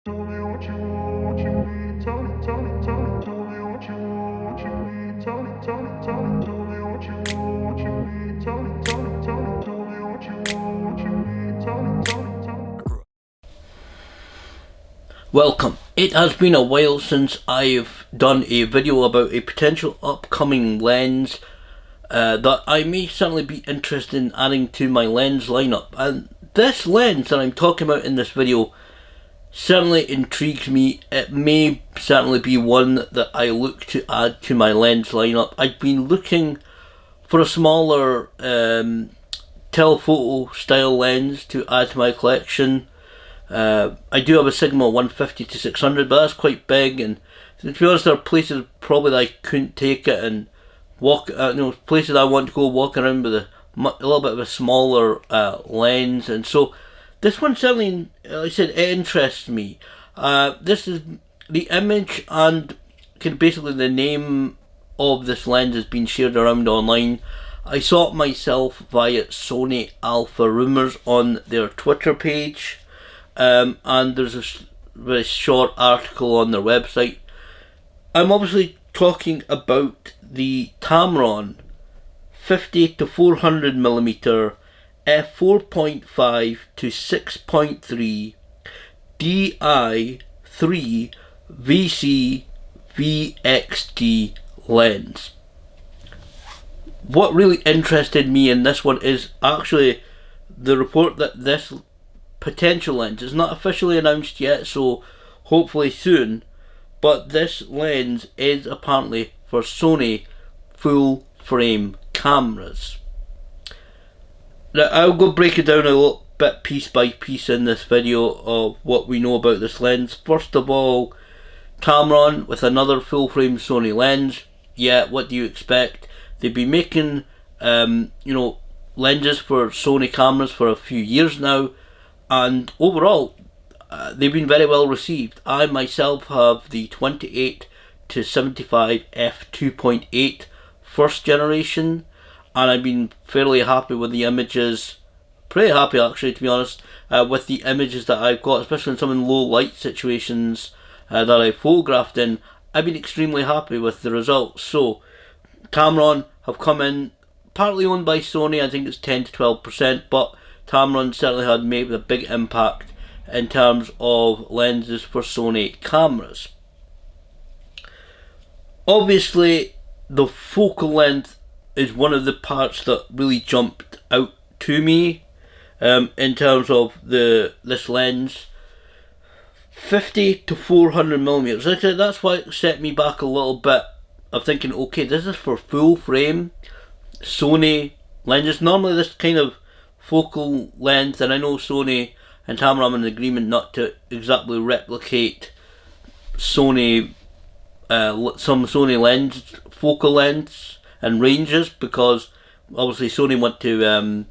Tell me what you want, what you need. Tell me, tell me, tell me. Tell me what you want, what you need. Tell me, tell me, tell me. Tell me what you want, what you need. Tell me, tell me, tell me. Tell me what you want, what you need. Tell me, tell me, tell me. Welcome. It has been a while since I've done a video about a potential upcoming lens that I may certainly be interested in adding to my lens lineup. And this lens that I'm talking about in this video certainly intrigues me. It may certainly be one that I look to add to my lens lineup. I've been looking for a smaller telephoto style lens to add to my collection. I do have a Sigma 150 to 600, but that's quite big, and to be honest, there are places probably that I couldn't take it and walk. Places I want to go walk around with a little bit of a smaller lens, and so this one certainly, like I said, it interests me. This is the image and basically the name of this lens has been shared around online. I saw it myself via Sony Alpha Rumours on their Twitter page. And there's a very short article on their website. I'm obviously talking about the Tamron 50 to 400mm f4.5 to 6.3 Di3 VC VXD lens. What really interested me in this one is actually the report that this potential lens is not officially announced yet, so hopefully soon, but this lens is apparently for Sony full frame cameras. Now I'll go break it down a little bit piece by piece in this video of what we know about this lens. First of all, Tamron with another full frame Sony lens. Yeah, what do you expect? They've been making lenses for Sony cameras for a few years now, and overall they've been very well received. I myself have the 28 to 75 f2.8 first generation, and I've been fairly happy with the images. Pretty happy actually, to be honest, with the images that I've got, especially in some low light situations that I photographed in. I've been extremely happy with the results. So Tamron have come in, partly owned by Sony. I think it's 10 to 12%, but Tamron certainly had made a big impact in terms of lenses for Sony cameras. Obviously, the focal length is one of the parts that really jumped out to me in terms of this lens. 50 to 400mm. Like I said, that's why it set me back a little bit of thinking, okay, this is for full frame Sony lenses. Normally this kind of focal length, and I know Sony and Tamron are in agreement not to exactly replicate Sony, some Sony lens focal lengths and ranges, because obviously Sony want to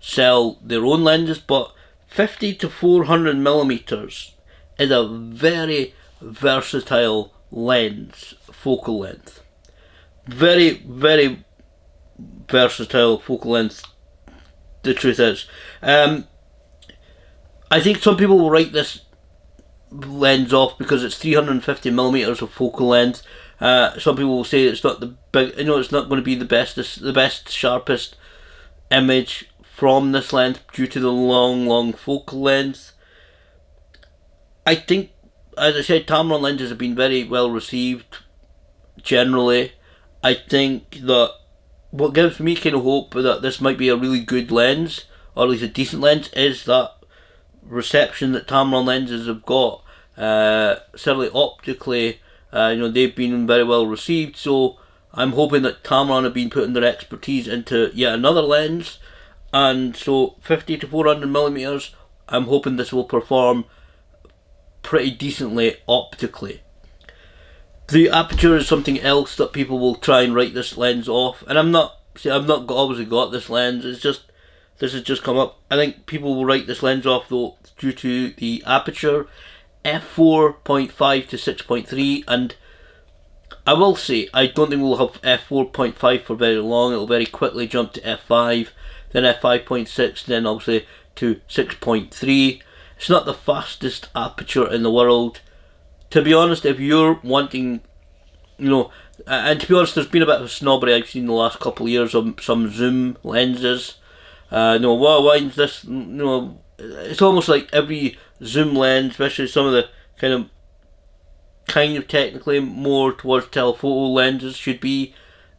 sell their own lenses, but 50 to 400mm is a very versatile lens focal length. Very, very versatile focal length, the truth is. I think some people will write this lens off because it's 350mm of focal length. Some people will say it's not the big, it's not going to be the best, sharpest image from this lens due to the long focal length. I think, as I said, Tamron lenses have been very well received generally. I think that what gives me kind of hope that this might be a really good lens, or at least a decent lens, is that reception that Tamron lenses have got. Certainly optically, they've been very well received, so I'm hoping that Tamron have been putting their expertise into yet another lens, and so 50 to 400mm, I'm hoping this will perform pretty decently optically. The aperture is something else that people will try and write this lens off, and I've not obviously got this lens. It's just this has just come up. I think people will write this lens off though due to the aperture, f4.5 to 6.3, and I will say I don't think we'll have f4.5 for very long. It'll very quickly jump to f5, then f5.6, then obviously to 6.3. It's not the fastest aperture in the world. To be honest, if you're wanting, and to be honest, there's been a bit of a snobbery I've seen in the last couple of years of some zoom lenses. Why is this? It's almost like every zoom lens, especially some of the kind of technically more towards telephoto lenses, should be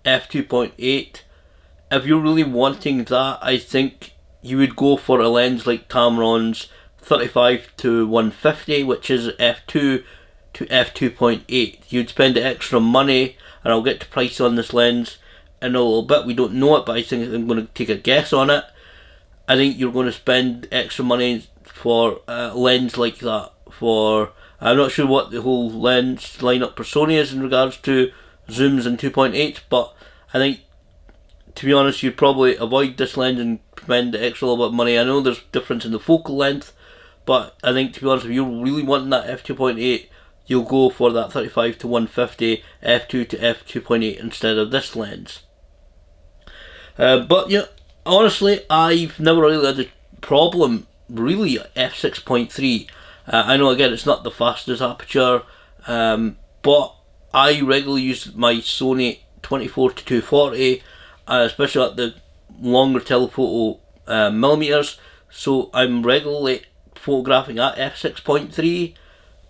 f2.8. If you're really wanting that, I think you would go for a lens like Tamron's 35 to 150, which is f2 to f2.8. You'd spend the extra money, and I'll get to price on this lens in a little bit. We don't know it, but I think I'm going to take a guess on it. I think you're going to spend extra money for a lens like that. I'm not sure what the whole lens lineup for Sony is in regards to zooms and 2.8, but I think, to be honest, you'd probably avoid this lens and spend the extra little bit of money. I know there's difference in the focal length, but I think, to be honest, if you're really wanting that f2.8, you'll go for that 35 to 150 f2 to f2.8 instead of this lens. But yeah, honestly, I've never really had a problem really at f6.3. I know, again, it's not the fastest aperture, but I regularly use my Sony 24 to 240, especially at the longer telephoto millimeters, so I'm regularly photographing at f6.3.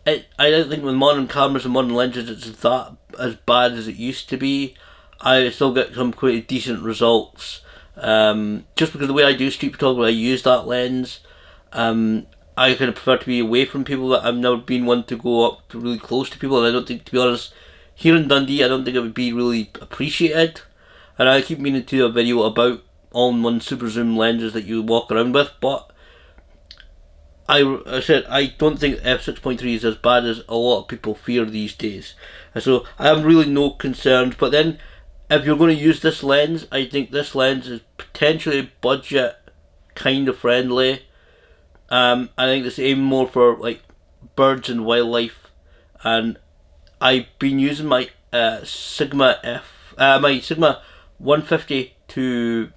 I don't think with modern cameras and modern lenses it's that as bad as it used to be. I still get some quite decent results, just because the way I do street photography, I use that lens. I kind of prefer to be away from people. That I've never been one to go up to really close to people, and I don't think, to be honest, here in Dundee, I don't think it would be really appreciated. And I keep meaning to do a video about all-in-one super zoom lenses that you walk around with, but I said I don't think f6.3 is as bad as a lot of people fear these days, and so I have really no concerns. But then, if you're going to use this lens, I think this lens is potentially budget kind of friendly. I think it's aimed more for like birds and wildlife, and I've been using my Sigma 150 to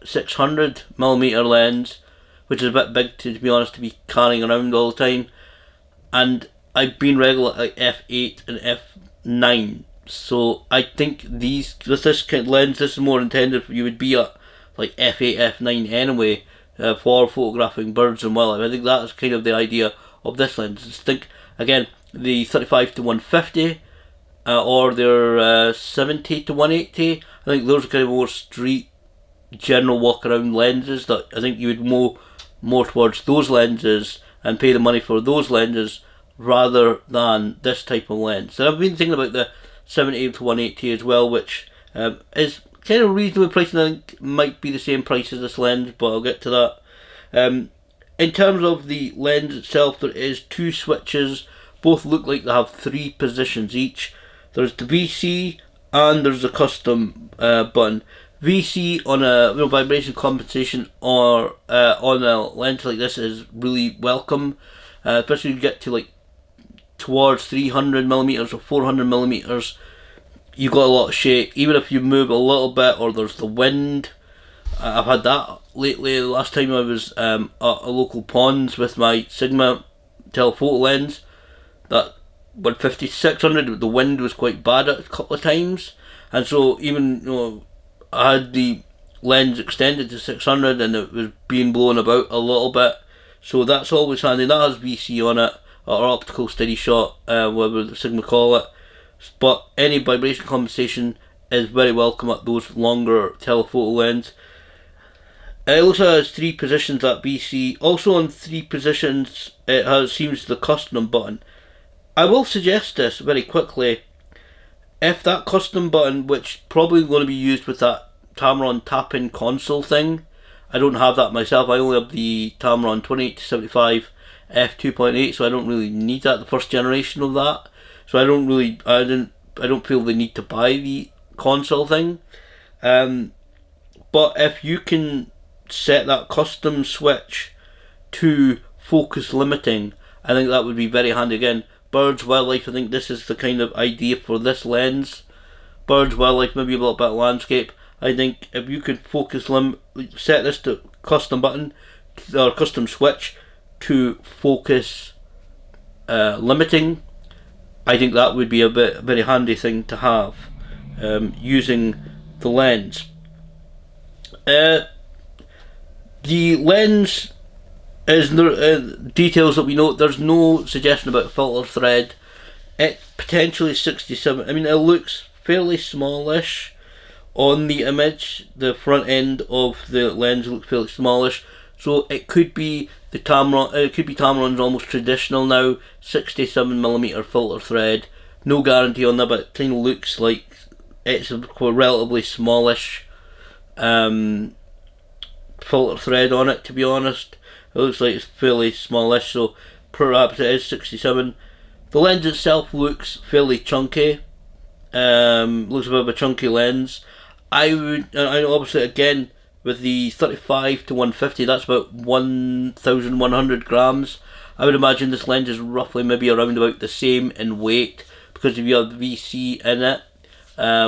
600 millimeter lens, which is a bit big to be honest to be carrying around all the time, and I've been regular at like f8 and f9. So I think with this kind of lens, this is more intended for you would be at like f8, f9 anyway, for photographing birds and wildlife. I think that is kind of the idea of this lens. Just think again, the 35 to 150 or their 70 to 180. I think those are kind of more street, general walk around lenses that I think you would more towards those lenses and pay the money for those lenses rather than this type of lens. And I've been thinking about the 70 to 180 as well, which is kind of reasonably priced, and I think might be the same price as this lens, but I'll get to that. In terms of the lens itself, there is two switches. Both look like they have 3 positions each. There's the VC and there's a custom button. VC on a vibration compensation or on a lens like this is really welcome, especially if you get to like towards 300 millimeters or 400 millimeters. You got a lot of shake, even if you move a little bit or there's the wind. I've had that lately. The last time I was at a local ponds with my Sigma telephoto lens, that 150 600, the wind was quite bad a couple of times, and so even I had the lens extended to 600 and it was being blown about a little bit, so that's always handy. That has VC on it, or optical steady shot, whatever the Sigma call it. But any vibration compensation is very welcome at those longer telephoto lens. It also has 3 positions at VC. Also on 3 positions it seems the custom button. I will suggest this very quickly. If that custom button, which probably going to be used with that Tamron tap-in console thing, I don't have that myself. I only have the Tamron 28 to 75 f2.8, so I don't really need that, the first generation of that. So I don't feel the need to buy the console thing. But if you can set that custom switch to focus limiting, I think that would be very handy. Again, birds, wildlife, I think this is the kind of idea for this lens. Birds, wildlife, maybe a little bit of landscape. I think if you could set this to custom button or custom switch to focus limiting, I think that would be a very handy thing to have using the lens. The lens is details that we know. There's no suggestion about filter thread. It potentially 67. I mean, it looks fairly smallish on the image. The front end of the lens looks fairly smallish, so it could be the Tamron. It could be Tamron's almost traditional now 67mm filter thread. No guarantee on that, but it kind of looks like it's a relatively smallish filter thread on it. To be honest, it looks like it's fairly smallish, so perhaps it is 67. The lens itself looks fairly chunky. Looks a bit of a chunky lens. I obviously again with the 35 to 150, that's about 1,100 grams. I would imagine this lens is roughly maybe around about the same in weight, because if you have VC in it,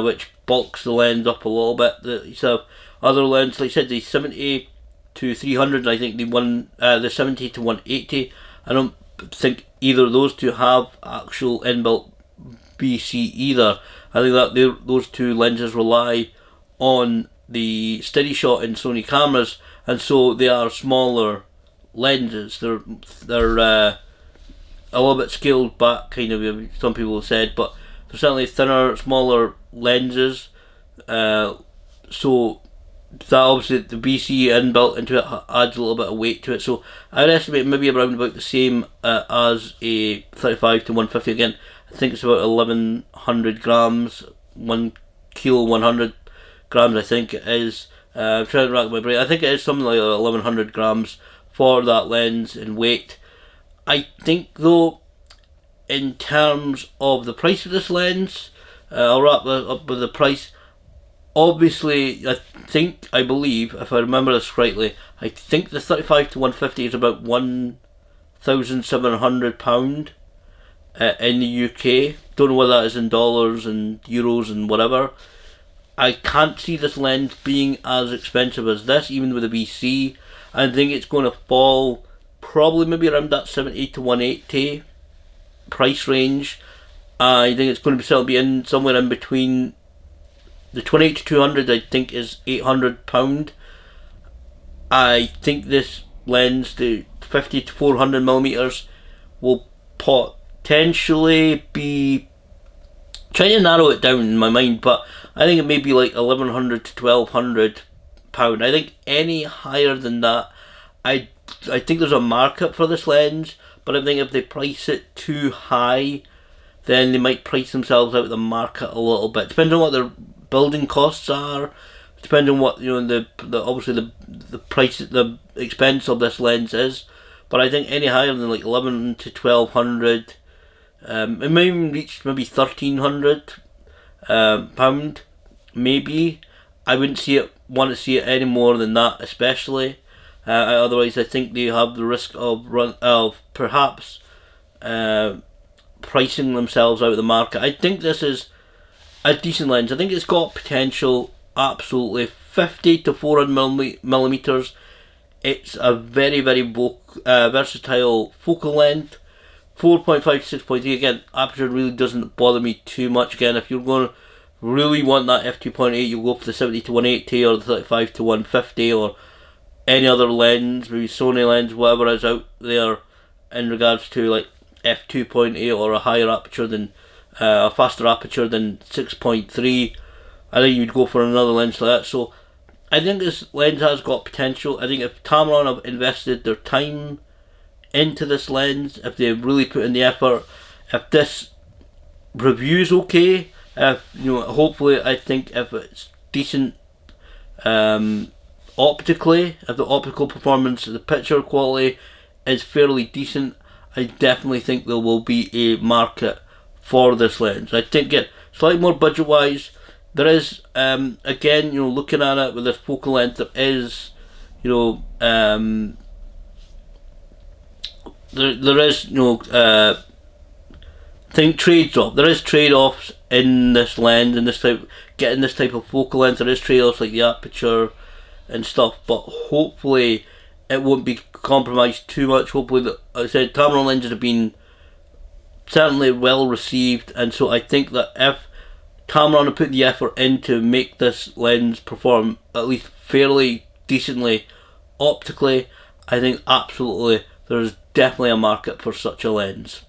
which bulks the lens up a little bit. So other lenses, like I said, the 70 to 300, I think the 70 to 180, I don't think either of those two have actual inbuilt VC either. I think that those two lenses rely on the steady shot in Sony cameras, and so they are smaller lenses. They're a little bit scaled back, kind of, some people have said, but they're certainly thinner, smaller lenses. So that obviously the VC inbuilt into it adds a little bit of weight to it. So I would estimate maybe around about the same as a 35 to 150. Again, I think it's about 1,100 grams, 1 kilo 100 grams. I think it is. I'm trying to rack my brain. I think it is something like 1,100 grams for that lens in weight. I think though, in terms of the price of this lens, I'll wrap that up with the price. Obviously, I believe, if I remember this correctly, I think the 35 to 150 is about £1,700 in the UK. Don't know what that is in dollars and euros and whatever. I can't see this lens being as expensive as this, even with a VC. I think it's going to fall probably maybe around that 70 to 180 price range. I think it's going to be in somewhere in between. The 28 to 200 I think is £800. I think this lens, the 50 to 400mm, will potentially be, trying to narrow it down in my mind, but I think it may be like £1,100 to £1,200. I think any higher than that, I think there's a market for this lens, but I think if they price it too high, then they might price themselves out of the market a little bit. Depends on what their building costs are, depending on what the obviously the price, the expense of this lens is. But I think any higher than like 11 to 1200, it may even reach maybe £1,300, maybe. I wouldn't want to see it any more than that, especially. Otherwise, I think they have the risk of perhaps pricing themselves out of the market. I think this is a decent lens. I think it's got potential, absolutely. 50 to 400mm. It's a very, very versatile focal length. 4.5 to 6.3. Again, aperture really doesn't bother me too much. Again, if you're going to really want that f2.8, you'll go for the 70 to 180 or the 35 to 150 or any other lens, maybe Sony lens, whatever is out there in regards to like f2.8 or a higher aperture than a faster aperture than 6.3. I think you'd go for another lens like that. So I think this lens has got potential. I think if Tamron have invested their time into this lens, if they've really put in the effort, if this review's okay, hopefully, I think if it's decent optically, if the optical performance, the picture quality is fairly decent, I definitely think there will be a market for this lens. I think it slightly more budget wise. There is again, looking at it with this focal length, there is, there is trade-off. There is trade-offs in this lens, and getting this type of focal length. There is trade-offs like the aperture and stuff, but hopefully it won't be compromised too much. Hopefully, I said Tamron lenses have been certainly well received, and so I think that if Tamron have put the effort in to make this lens perform at least fairly decently optically, I think absolutely there's definitely a market for such a lens.